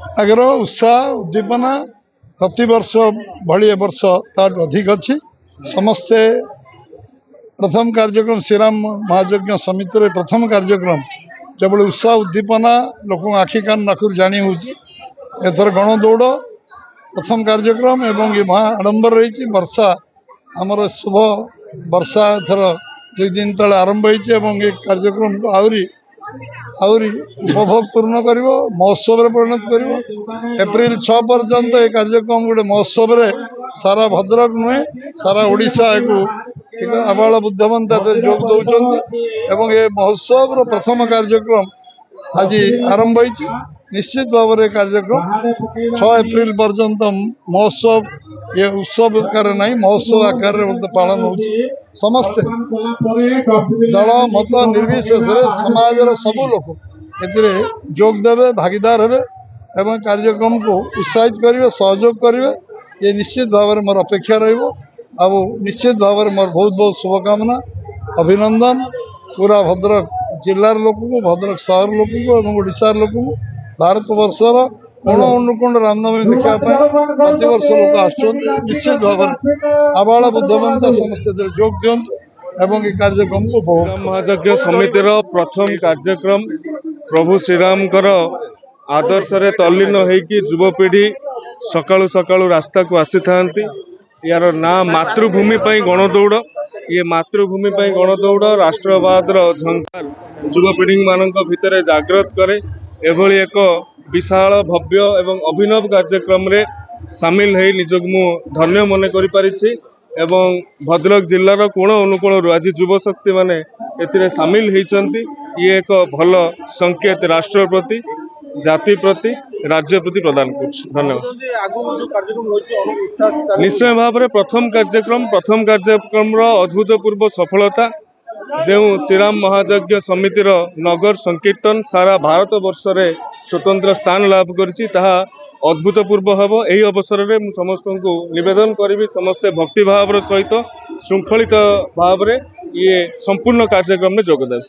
आग्रह उत्साह उद्दीपना प्रति वर्ष भली वर्ष ताठ अधिक अच्छी समस्ते प्रथम कार्यक्रम श्रीराम महायज्ञ समिति रे प्रथम कार्यक्रम जब उत्साह उद्दीपना लोक आखि कान नाकुर जानी होथर गण दौड़ प्रथम कार्यक्रम एवं ये महा आडंबर रही वर्षा आमर शुभ वर्षा एथर 2 दिन तले आरंभ होती कार्यक्रम को आहरी उपभोग पूर्ण कर महोत्सव परिणत कर एप्रिल 6 पर्यंत ये कार्यक्रम गोटे महोत्सव रे सारा भद्रक नुहे सारा ओडिशा एक आबाल बुद्धवंता जोग दौरान एवं ये महोत्सव प्रथम कार्यक्रम आज आरंभ होती निश्चित भाव में कार्यक्रम 6 एप्रिल पर्यंत महोत्सव ये उत्सव आकार नहीं महोत्सव आकार पालन हो समस्ते दल मत निर्विशेष समाज सबू लोक जोग देवे भागीदार हेबे एवं कार्यक्रम को उत्साहित करेंगे सहयोग करेंगे ये निश्चित भाव में मोर अपेक्षा रहा निश्चित भाव में मोर बहुत बहुत शुभकामना अभिनंदन पूरा भद्रक जिलार लोक को भद्रक शहर लोक को ओडिशार लोक को भारत वर्षर कोण अनुकोण रामनवमी देखा प्रति वर्ष लोक आश्चित भाव में आबाल बुद्धवंता समस्त जोग दिंतु एवं कार्यक्रम को बहुत महायज्ञ समितिर प्रथम कार्यक्रम प्रभु श्रीराम आदर्श रे तल्लीन होइकी युवपीढ़ी सकाळु सकाळु रास्ता को आसी थांती यार ना मातृभूमि गणदौड़ ये मातृभूमि गणदौड़ राष्ट्रवाद झंकार युवपीढ़ी मानक भितर जागृत करे एभली एक विशाल भव्य एवं अभिनव कार्यक्रम रे सामिल है निजक मु धन्य मन करि परिछि एवं भद्रक जिलार कोण अनुकोण आज युव शक्ति माने एथिरे सामिल होइचंती ये एक भल संकेत राष्ट्र प्रति जाति प्रति राज्य प्रति प्रदान कर धन्यवाद निश्चय भाव में प्रथम कार्यक्रम अभूतपूर्व सफलता जो श्रीराम महायज्ञ समितिर नगर संकीर्तन सारा भारत वर्ष रे स्वतंत्र स्थान लाभ करछि ताहा अभूतपूर्व हम यही अवसर में समस्त को निवेदन करी समस्ते भक्ति भाव सहित श्रृंखलित भाव में ये संपूर्ण कार्यक्रम में जोगदेव।